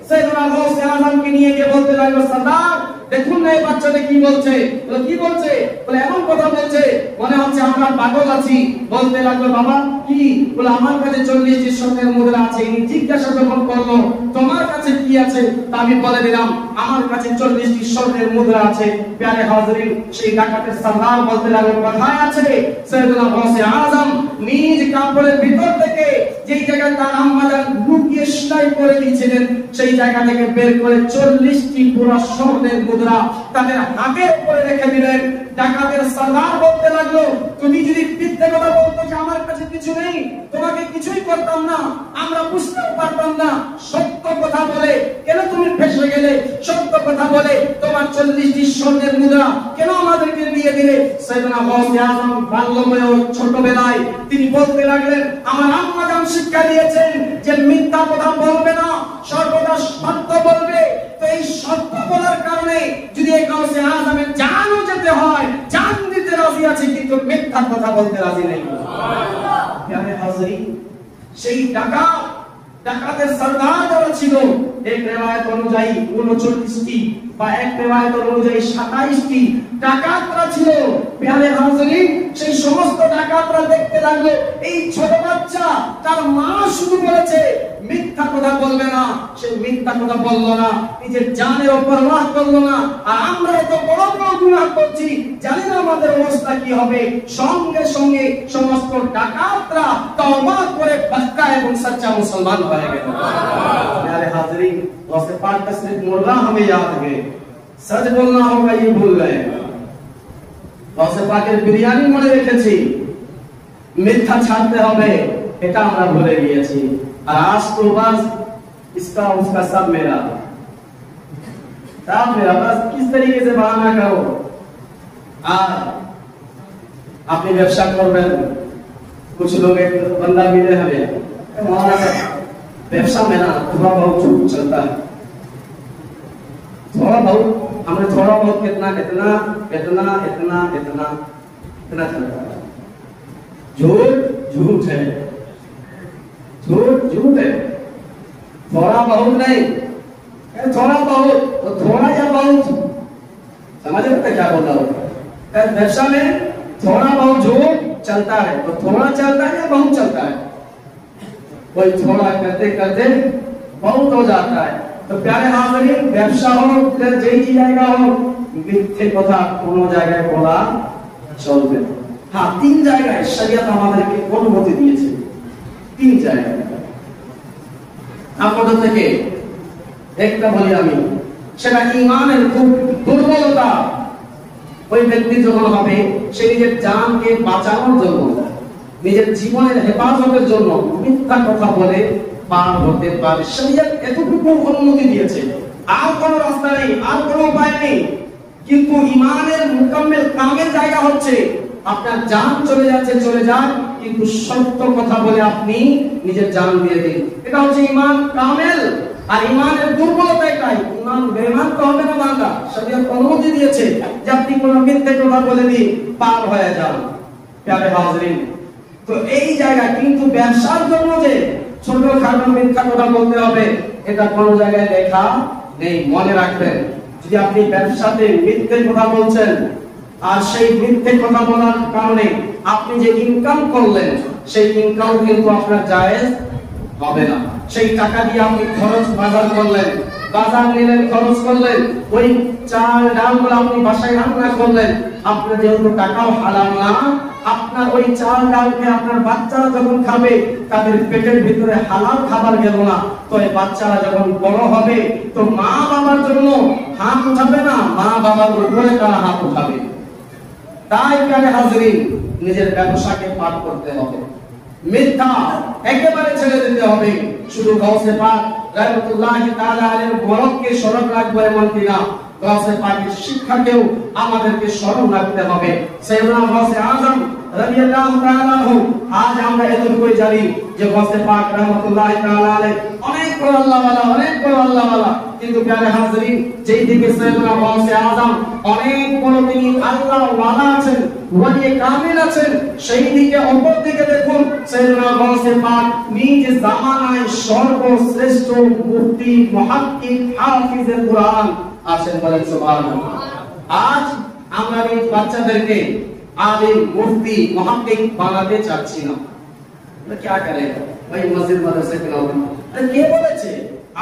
সৈয়দনা গৌসে আজমকে নিয়ে গিয়ে বলতে লাগলো, সরদার দেখুন না এই বাচ্চাটা কি বলছে। বলে কি বলছে? বলে এমন কথা বলছে মনে হচ্ছে আমরা পাগল আছি। বলতে লাগলো, বাবা কি? বলে আমার কাছে 40টি স্বর্ণের মুদ্রা আছে। ইনি জিজ্ঞাসা যখন করলো, তোমার কাছে কি আছে? তা আমি বলে দিলাম, আমার কাছে 40টি স্বর্ণের মুদ্রা আছে। প্যারে হাজরিন, সেই ডাকাতের সরদার বলতে লাগলো, কোথায় আছে? সৈয়দনা গৌসে আজম নিজ কাপড়ের ভিতর থেকে যেই জায়গায় তার আম্মা জান লুকিয়ে সেলাই করে দিয়েছিলেন, সেই জায়গা থেকে বের করে 40টি পুরো স্বর্ণের মুদ্রা তাদের হাতের উপরে রেখে দিলেন। ডাকাতের সরদার বলতে লাগলো, তুমি যদি মিথ্যে কথা বলতো যে আমার কাছে কিছু নেই, তোমাকে কিছুই করতাম না, আমরা বুঝতেও পারতাম না। সত্য কথা বলে কেন তুমি ফেঁসে গেলে? সত্য কথা বলে তোমার 40টি স্বর্ণের মুদ্রা কেন আমাদেরকে দিয়ে দিলে? সৈয়দনা গৌসে আজম বাল্যবয়স ছোটবেলায় তিনি বলতে লাগলেন, আমার আম্মা জান শিক্ষা দিয়েছেন যে মিথ্যা কথা বলবে না, সর্বদা সত্য বলবে। তো এই সত্য বলার কারণে যদি এই গৌসে আজমের জানও যেতে হয়, জান দিতে রাজি আছে, কিন্তু মিথ্যা কথা বলতে রাজি নেই। প্যারে হাজরিন, সেই ডাকাতের সরদার যারা ছিল, এক রিওয়ায়াত অনুযায়ী 39টি বা এক রিওয়ায়াত অনুযায়ী 27টি ডাকাতরা ছিল। প্যারে হাজরিন, সেই সমস্ত ডাকাতরা দেখতে লাগলো এই ছোট বাচ্চা, তার মা শুধু বলেছে মিথ্যা কথা বলবে না, সে মিথ্যা কথা বললো না, নিজের জানের পরোয়া করলো না। আর আমরা এত বড় বড় গুনাহ করছি, জানি না আমাদের অবস্থা কি হবে। সঙ্গে সঙ্গে সমস্ত ডাকাতরা তওবা করে পাক্কা এবং সচ্চা মুসলমান হয়ে গেল। प्यारे हाज़रीन, गौसे पाक का सिर्फ मुर्गा हमें याद है, सच बोलना होगा ये भूल गए। गौसे पाकेर बिरयानी মনে রেখেছি, মিথ্যা ছাড়তে হবে এটা আমরা ভুলে গিয়েছি। আর আজ তো বাস इसका उसका सब मेरा बस किस तरीके से बहाना करो। আর আপনি ব্যবসা করবেন, कुछ लोग एक बंदा मिले हमें, हमारा व्यवसाय में ना थोड़ा बहुत चलता है, थोड़ा बहुत हमने थोड़ा बहुत कितना इतना इतना इतना इतना इतना चलता है। झूठ झूठ है, झूठ झूठ है, थोड़ा बहुत नहीं, थोड़ा बहुत तो थोड़ा या बहुत समझ रहे क्या बोल रहा हूँ। व्यवसाय में थोड़ा बहुत झूठ चलता है, तो थोड़ा चलता है या बहुत चलता है? कोई थोड़ा करते करते बहुत हो जाता है। तो प्यारे हाज़रीन, ব্যবসা হোক যেই জায়গা হোক, মিথ্যে কথা কোনো জায়গায় বলা চলবে না। হ্যাঁ, 3 জায়গায় শরীয়ত আমাদেরকে অনুমতি দিয়েছে, 3 জায়গায়। আপনাদের থেকে একটা বলি আমি, সেটা ঈমানের খুব দুর্বলতা। ওই ব্যক্তি যখন হবে, সে নিজের জানকে বাঁচানোর জন্য, নিজের জীবনের হেফাজতের জন্য মিথ্যা কথা বলে পার হতে পারে। শরীয়ত এতটুকু অনুমতি দিয়েছে, আর কোনো রাস্তা নেই, আর কোনো উপায় নেই। কিন্তু ঈমানের মুকাম্মেল কামেল জায়গা হচ্ছে আপনার জান চলে যাচ্ছে, চলে যান, কিন্তু সত্য কথা বলে আপনি নিজের জান দিয়ে দিন। এটা হচ্ছে ঈমান কামেল। আর ঈমানের দুর্বলতা এটাই, ঈমান বেঈমান তো হবে না বান্দা। শরীয়ত অনুমতি দিয়েছে যে আপনি কোনো মিথ্যে কথা বলে দিয়ে পার হয়ে যান। প্যারে হাজরিন, তো এই জায়গা কিন্তু ব্যবসার জন্য যে ছোটখাটো মিথ্যা কথা বলতে হবে, এটা কোনো জায়গায় লেখা নেই। মনে রাখবেন, যদি আপনি ব্যবসাতে মিথ্যে কথা বলছেন, আর সেই মিথ্যে কথা বলার কারণে আপনি যে ইনকাম করলেন সেই ইনকাম কিন্তু আপনার জায়েজ হবে না। সেই টাকা দিয়ে আপনি খরচ বাজার করলেন, বাজার নিলেন, খরচ করলেন, ওই চাল ডালগুলো আপনি বাসায় রান্না করলেন, আপনার যেহেতু টাকাও হালাল না, আপনার ওই চাল ডালকে আপনার বাচ্চারা যখন খাবে তাদের পেটের ভিতরে হালাল খাবার গেল না, তো এই বাচ্চারা যখন বড় হবে তো মা বাবার জন্য হাত উঠাবে না, মা বাবার উপরে তারা হাত উঠাবে। তাই প্রিয় হাজরিন, নিজের ব্যবসাকে পার করতে হবে, মিথ্যা একেবারে ছেড়ে দিতে হবে। শুধু গাউসে পাক রাহমাতুল্লাহি তাআলা আলাইহির বরককে স্মরণ রাখবো এমন কিনা, গাউসে পাকের শিক্ষাকেও আমাদেরকে স্মরণ রাখতে হবে। সাইয়েদনা গাউসে আজম রাদিয়াল্লাহু তাআলা আনহু, আজ আমরা এতটুকুই জানি যে গাউসে পাক রাহমাতুল্লাহি তাআলা আলাইহি অনেক বড় আল্লাহওয়ালা, অনেক বড় আল্লাহওয়ালা, কিন্তু প্রিয় হাজরিন, যেই দিকে সাইয়েদনা গাউসে আজম অনেক বড় তিনি আল্লাহওয়ালা আছেন, ওয়ালি কামিল আছেন, সেই দিকে অপর দিকে দেখুন সাইয়েদনা গাউসে পাক নিজ জামানায় সর্বশ্রেষ্ঠ মুফতি, মুহাক্কিক, হাফিজে কুরআন আছেন, বলেন সুবহানাল্লাহ। আজ আমরা এই বাচ্চাদেরকে আলিম, মুফতি, মুহাক্কিক বানাতে চাচ্ছি না, আমরা কি করে ভাই মসজিদ মাদ্রাসা কেন? আরে কে বলেছে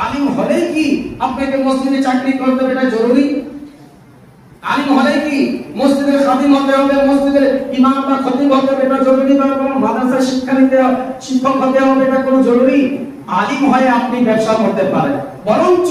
আলিম হলে কি আপনাকে মসজিদে চাকরি করতে হবে এটা জরুরি? আলিম হলে কি মসজিদের খাদিম হতে হবে, মসজিদের ইমাম বা খতিব হতে হবে এটা জরুরি? বা কোনো মাদ্রাসার শিক্ষক হতে হবে এটা কোনো জরুরি? আলিম হয়ে আপনি ব্যবসা করতে পারেন। বরঞ্চ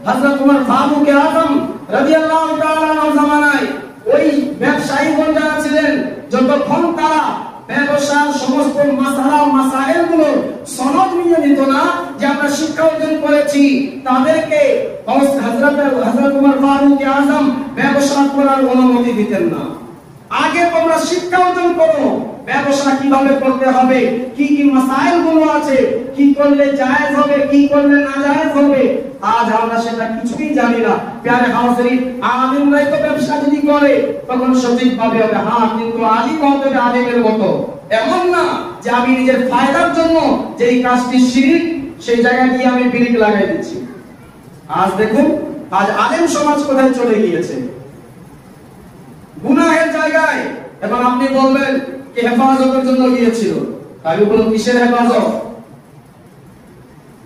হযরত ওমর ফারুক আযম রাদিয়াল্লাহু তাআলা আনহু জামানায় ওই ব্যবসায়ীগণ যারা ছিলেন, যতক্ষণ তারা ব্যবসার সমস্ত মাসালা মাসাইলগুলো সনদ নিয়ে নিত না যে আমরা শিক্ষা অর্জন করেছি, তাদেরকে হযরত ওমর ফারুক আযম ব্যবসা করার অনুমতি দিতেন না। আগে তোমরা শিক্ষা অর্জন করো, ব্যবসা কিভাবে করতে হবে, কি কি মাসাইলগুলো আছে, কি করলে জায়েজ হবে, কি করলে না জায়েজ হবে, আজ আমরা সেটা কিছুই জানি না। প্রিয় হাজরিন, আলিমরাই তো ব্যবসা যদি করে তখন সঠিকভাবে হবে, হ্যাঁ, কিন্তু আলিম হতে হবে আলিমের মতো। এমন না যে আমি নিজের ফায়দার জন্য যেই কাজটি শিরক সেই জায়গায় গিয়ে আমি ব্রেক লাগাই দিচ্ছি। আজ দেখুন, আজ আলেম সমাজ কোথায় চলে গিয়েছে, গুনাহের জায়গায়। এবং আপনি বলবেন কি হেফাজতের জন্য গিয়েছিল, আমি বলবো কিসের হেফাজত?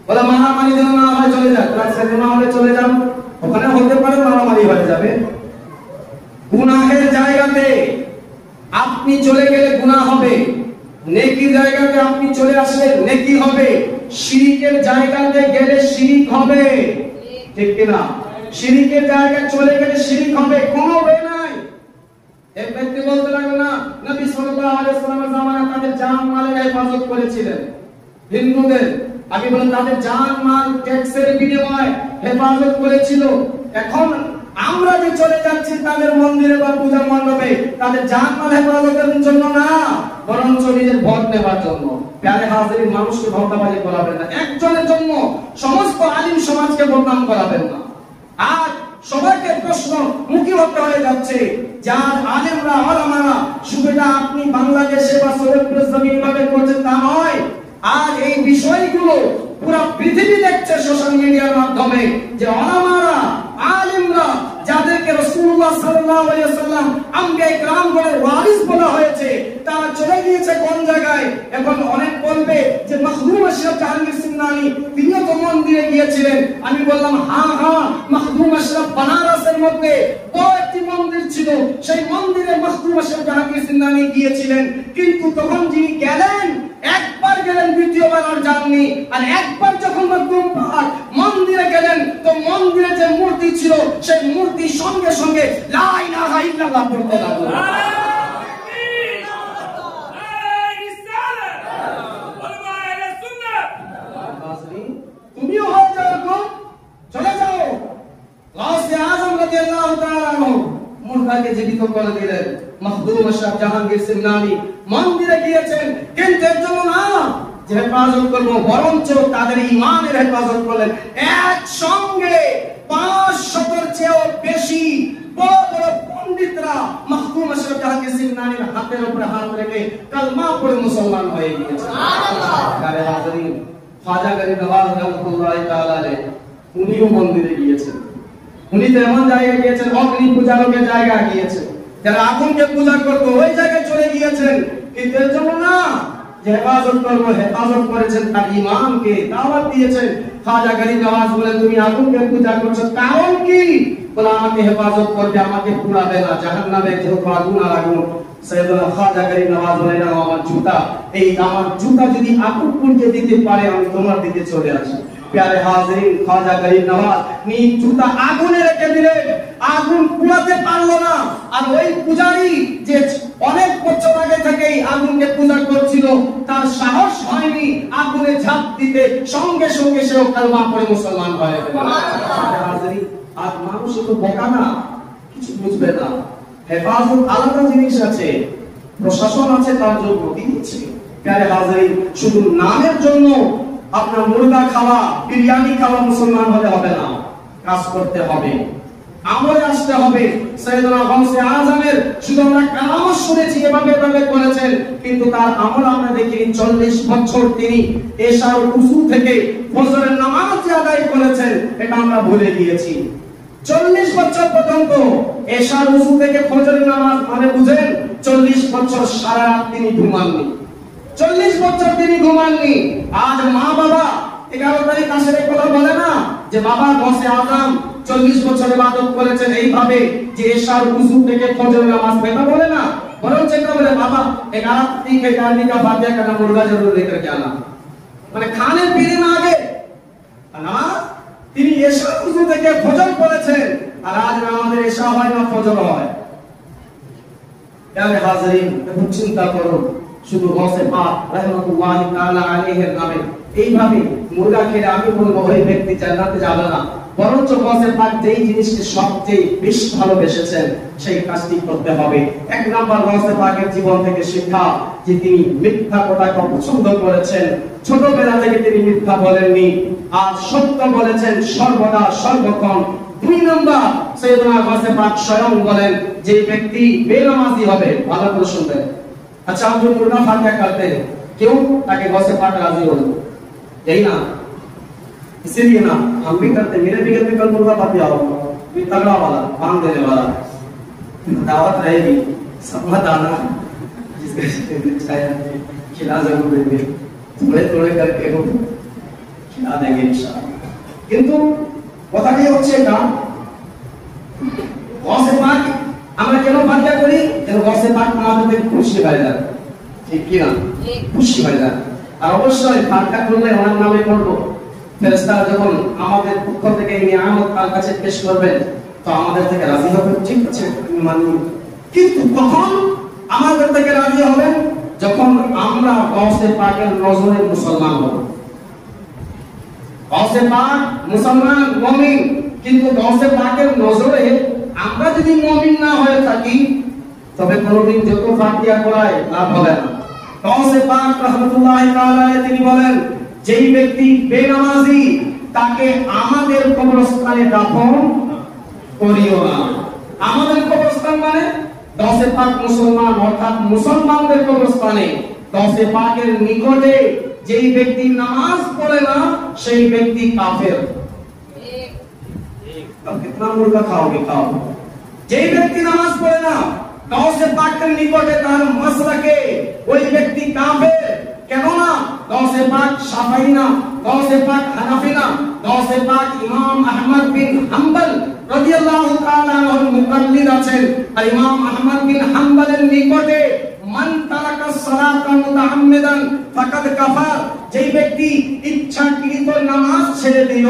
বলে মারামারি যেন না হয়, চলে যান সিনেমা হলে চলে যান, ওখানে হতে পারে মারামারি হয়ে যাবে। গুনাহের জায়গাতে আপনি চলে গেলে গুনাহ হবে, নেকির জায়গাতে আপনি চলে আসলে নেকি হবে, শিরকের জায়গাতে গেলে শিরক হবে, ঠিক কি না? শিরকের জায়গায় চলে গেলে শিরক হবে, কোনো ওয়ে নাই। এক ব্যক্তি বলতে লাগলো না, নবী সাল্লাল্লাহু আলাইহি ওয়াসাল্লামের জামানায় তাদের জান মালের হেফাজত করেছিলেন হিন্দুদের। আমি বলি তাদের জান মাল ট্যাক্সের বিনিময়ে হেফাজত করেছিল। এখন আমরা যে চলে যাচ্ছি তাদের মন্দিরে বা পূজা মণ্ডপে, তাদের জান মাল হেফাজতের জন্য না, বরঞ্চ নিজের ভোট নেবার জন্য। প্রিয় হাজরিন, মানুষকে ধোঁকাবাজি করাবেন না, একজনের জন্য সমস্ত আলিম সমাজকে বদনাম করাবেন না। আর সবাইকে প্রশ্ন মুখী হতে হয়ে যাচ্ছে, যার আলেমরা ওলামারা শুধুটা আপনি বাংলাদেশে বা সৈয়দপুর জমিন ভাবে করছেন তা নয়, আজ এই বিষয়গুলো পুরো পৃথিবী দেখছে সোশ্যাল মিডিয়ার মাধ্যমে, যে ওলামারা আলেমরা যাদেরকে রাসূলুল্লাহ সাল্লাল্লাহু আলাইহি ওয়াসাল্লাম আম্বিয়ায়ে কেরামগণের ওয়ারিস বলা হয়েছে, তারা চলে গিয়েছে কোন জায়গায়। এখন অনেক বলবে যে মখদুম আশরাফ জাহাঙ্গীর সিন্নানি তিনিও তো মন্দিরে গিয়েছিলেন। আমি বললাম হ্যাঁ হ্যাঁ, মখদুম আশরাফ বানারসের মধ্যে বড় একটি মন্দির ছিল, সেই মন্দিরে মখদুম আশরাফ জাহাঙ্গীর সিন্নানি গিয়েছিলেন, কিন্তু তখন যিনি গেলেন একবার গেলেন, দ্বিতীয়বার আর যাননি। আর একবার যখন মখদুম পাক মন্দিরে গেলেন তো মন্দিরে যে মূর্তি ছিল সেই মূর্তির সঙ্গে সঙ্গে লা ইলাহা ইল্লাল্লাহ পড়তে লাগলো। তুমিও হয়ে যাও, চলে যাও। গাউসে আযম রাদিয়াল্লাহু তাআলা আনহু মুর্দাকে জীবিত করে দিলেন। মখদুম আশরাফ জাহাঙ্গীর সিন্নানি মন্দিরে গিয়েছেন, কিন্তু এর জন্য না যে হেফাজত করবো, বরঞ্চ তাদের ঈমানের হেফাজত করলেন। একসঙ্গে 500 চেয়েও বেশি বড় বড় পণ্ডিতরা মখদুম আশরাফ জাহাঙ্গীর সিন্নানির হাতের উপরে হাত রেখে কালমা পড়ে মুসলমান হয়ে গিয়েছে। সুবহানাল্লাহ। হাজরিন, খাজা গরিব নওয়াজ রাহমাতুল্লাহি তাআলা আলাইহি উনিও মন্দিরে গিয়েছেন, উনি তো এমন জায়গায় গিয়েছেন, অগ্নি পূজারকের জায়গায় গিয়েছেন, যারা আগুনকে পূজা করতো ওই জায়গায় চলে গিয়েছেন। কিন্তু এর জন্য না যে হেফাজত করবো, হেফাজত করেছেন তার ইমানকে, দাওয়াত দিয়েছেন। খাজা গরিব নওয়াজ বলেন তুমি আগুনকে পূজা করছো, কারণ কি? বলে আমাকে হেফাজত করবে, আমাকে পুড়াবে না, জাহান্নামে যেহেতু আগুন আর আগুন। সৈয়দনা খাজা গরিব নওয়াজ বলেন আমার জুতা, এই আমার জুতা যদি আগুন পুড়িয়ে দিতে পারে আমি তোমার দিকে চলে আসি। প্যারে হাজিরিন, খাজা গরিব নওয়াজ নিজ জুতা আগুনে রেখে দিলেন, আগুন পুড়াতে পারলো না। আর ওই পূজারী যে অনেক বছর আগে থেকেই আগুনকে পূজা করছিল, তার সাহস হয়নি আগুনে ঝাঁপ দিতে, সঙ্গে সঙ্গে সেও কালমা পড়ে মুসলমান হয়ে গেল। হাজিরিন, আর মানুষ তো বোকা না, কিছু বুঝবে না। হেফাজত আলাদা জিনিস আছে, প্রশাসন আছে, তার জন্য দিয়েছে। প্যারে হাজিরিন, শুধু নামের জন্য আপনার মুরগা খাওয়া, বিরিয়ানি খাওয়া মুসলমান হলে হবে না, কাজ করতে হবে, আমলে আসতে হবে। সৈয়দনা গাউসে আজমের শুধু আমরা কারামত শুনেছি এভাবে এভাবে করেছেন, কিন্তু তার আমল আমরা দেখিনি। 40 বছর তিনি এশার উযু থেকে ফজরের নামাজ আদায় করেছেন, এটা আমরা ভুলে গিয়েছি। 40 বছর পর্যন্ত এশার উযু থেকে ফজরের নামাজ, মানে বুঝেন 40 বছর সারা রাত তিনি ঘুমাননি, 40 বছর তিনি ঘুমাননি। আজ মা বাবা 11 তারিখ আসলে কথা বলে না যে বাবা গাউসে আজম 40 বছর ইবাদত করেছেন এইভাবে যে এশার উযু থেকে ফজরের নামাজ, এটা বলে না, বরং চেষ্টা বলে বাবা 11 তারিখ গানি का फातिहा का मुर्गा जरूर लेकर के आना, মানে খানে পীরে না আগে নামাজ তিনি এশার উযু থেকে ফজর পড়েছেন। আর আজ আমাদের এশা হয় না, ফজর হয়। প্যারে হাজিরিন, এখন চিন্তা করুন, শুধু গাউসে পাক রাহমাতুল্লাহি তাআলা আলাইহির নামে এইভাবে মুরগা খেলে আমি বলবো ওই ব্যক্তি জান্নাতে যাবে না, বরঞ্চ গাউসে পাক যেই জিনিসকে সবচেয়ে বেশি ভালোবেসেছেন সেই কাজটি করতে হবে। এক নাম্বার গাউসে পাকের জীবন থেকে শিক্ষা যে তিনি মিথ্যা কথাকে পছন্দ করেছেন, ছোটবেলা থেকে তিনি মিথ্যা বলেননি, আর সত্য বলেছেন সর্বদা সর্বক্ষণ। 2 নাম্বার সৈয়দনা গাউসে পাক স্বয়ং বলেন যে ব্যক্তি বেনামাজি হবে, ভালো করে শুনবেন। अच्छा हम जो मुर्गा फातिहा करते हैं, क्यों? ताकि गौसे पाक राजी हो, यही ना, इसीलिए ना हम भी करते। मेरे भी घर में कल मुर्गा फातिहा होगा, तगड़ा वाला, बांध देने वाला, दावत रहेगी, सम्मत आना, जिसके खिला जरूर देंगे, थोड़े थोड़े करके हो खिला देंगे इंशाअल्लाह। किंतु কথাটি হচ্ছে না, গৌসে পাক আমরা কেন ফাতিহা করি? যেন গৌসে পাক আমাদের থেকে খুশি হয়ে যায়, ঠিক কি না? খুশি হয়ে যায়। আর অবশ্যই ফাতিহা করলে ওনার নামে করব, ফেরেশতারা যখন আমাদের পক্ষ থেকে এই নিয়ামত তার কাছে পেশ করবেন তো আমাদের থেকে রাজি হবেন, ঠিক আছে আমি মানি। কিন্তু কখন আমাদের থেকে রাজি হবেন? যখন আমরা গৌসে পাকের নজরে মুসলমান হব। গৌসে পাক মুসলমান, মুমিন, কিন্তু গৌসে পাকের নজরে আমরা যদি মুমিন না হয়ে থাকি তবে কোনদিন যত ফাতিহা করায় লাভ হবে না। গৌসে পাক রাহমাতুল্লাহি তাআলা তিনি বলেন যেই ব্যক্তি বেনামাজি তাকে আমাদের কবরস্থানে দাফন করিও না। আমাদের কবরস্থান মানে গৌসে পাক মুসলমান, অর্থাৎ মুসলমানদের কবরস্থানে। গৌসে পাকের নিকটে যেই ব্যক্তি নামাজ পড়ে না সেই ব্যক্তি কাফের। अब कितना मुर्गा खाओगे, खाओ। যেই ব্যক্তি নামাজ পড়ে না গৌসে পাকের নিকটে তার মাসলাকে ওই ব্যক্তি কাফের। কেন না? গৌসে পাক শাফঈ না, গৌসে পাক হানাফি না, গৌসে পাক ইমাম আহমদ বিন হাম্বল রাদিয়াল্লাহু তাআলা আনহু মুকাল্লিদ আছেন। আর ইমাম আহমদ বিন হাম্বলের নিকটে মান তারাকা সালাতা মুতাআম্মিদান ফাকাদ কাফার, যেই ব্যক্তি ইচ্ছাকৃত নামাজ ছেড়ে দিল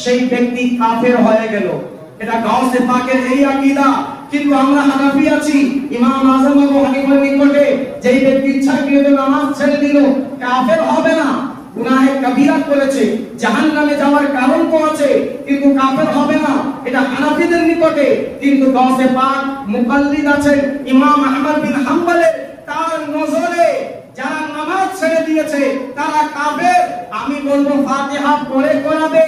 সেই ব্যক্তি কাফের হয়ে গেল। এটা গৌসে পাকের এই আকীদা। কিন্তু আমরা হানাফি আছি, ইমাম আযম আবু হানিফার নিকটে যেই ব্যক্তি ইচ্ছাকৃত নামাজ ছেড়ে দিল কাফের হবে না, গুনাহে কবিরা করেছে, জাহান্নামে যাওয়ার কারণ তো আছে, কিন্তু কাফের হবে না। এটা হানাফিদের নিকটে। কিন্তু গৌসে পাক মুকাল্লিদ আছেন ইমাম আহমদ বিন হাম্বলের, তার নজরে যারা নামাজ ছেড়ে দিয়েছে তারা কাফের। আমি বলবো ফাতিহা পড়ে করাবে,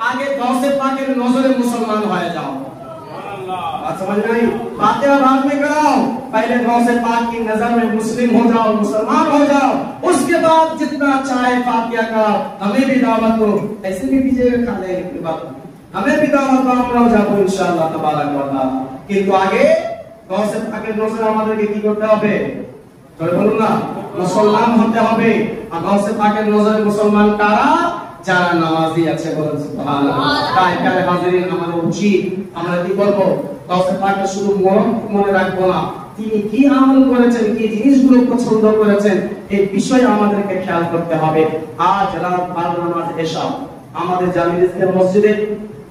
আগে গৌসে পাকের নজরে মুসলমান হয়ে যাও। बात समझ में आई? फातिहा बाद में कराओ, पहले गौसे पाक की नजर में मुस्लिम हो जाओ, मुसलमान हो जाओ, उसके बाद जितना चाहे फातिहा का हमें भी दावत दो। ऐसे भी दीजिएगा, खा लेने के बाद আমার পিতা মাতা আমরাও যাবো ইনশাআল্লাহ তাবারাক ওয়া তাআলা। কিন্তু আগে গাউসে পাকের নজরে আমাদেরকে কি করতে হবে? চলে বলুন না, মুসলমান হতে হবে। আর গাউসে পাকের নজরে মুসলমান কারা? যারা নামাজি আছে, বলেন সুবহানাল্লাহ। তাই প্রিয় হাজিরিন, আমাদের উচিত আমরা কি করব? গাউসে পাককে শুধু মনে রাখবো না, তিনি কি আমল করেছেন, কি জিনিসগুলো পছন্দ করেছেন, এই বিষয়ে আমাদেরকে খেয়াল করতে হবে। আজ রাত 12 নামাজ এশা আমাদের জামিল ইসলাম মসজিদে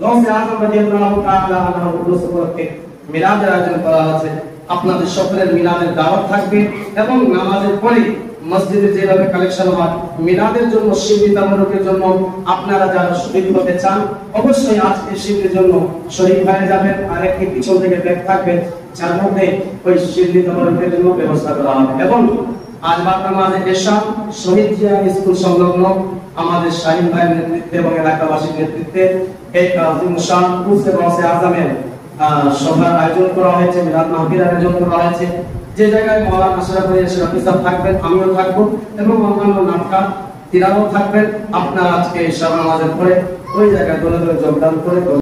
গাউসে আজম রাদিয়াল্লাহু তাআলা আনহু উরুস উপলক্ষে মিলাদের আয়োজন করা আছে। আপনাদের সকলের মিলাদের দাওয়াত থাকবে এবং নামাজের পরে মসজিদে যেভাবে কালেকশন হয় মিলাদের জন্য, শিবির তাবারুকের জন্য আপনারা যারা শরীক হতে চান অবশ্যই আজকে শিবিরের জন্য শরীক হয়ে যাবেন। আর একটি পিছন থেকে ব্যাগ থাকবে যার মধ্যে ওই শিবির তাবারুকের জন্য ব্যবস্থা করা হবে। এবং আজ বারবার মাঝে এশা শহীদ জিয়া স্কুল সংলগ্ন আমাদের শাহিন ভাইয়ের নেতৃত্বে এবং এলাকাবাসীর নেতৃত্বে এই কাজী শান উসে গাউসে আজমের সভার আয়োজন করা হয়েছে, মিলাদ মাহফিল আয়োজন করা হয়েছে। যে জায়গায় মাওলানা আশরাফ আলী শরীফ সাহেব থাকবেন, আমিও থাকবো এবং অন্যান্য নাটকা তিনারাও থাকবেন। আপনারা আজকে ঈশা নামাজের পরে ওই জায়গায় দলে দলে যোগদান করে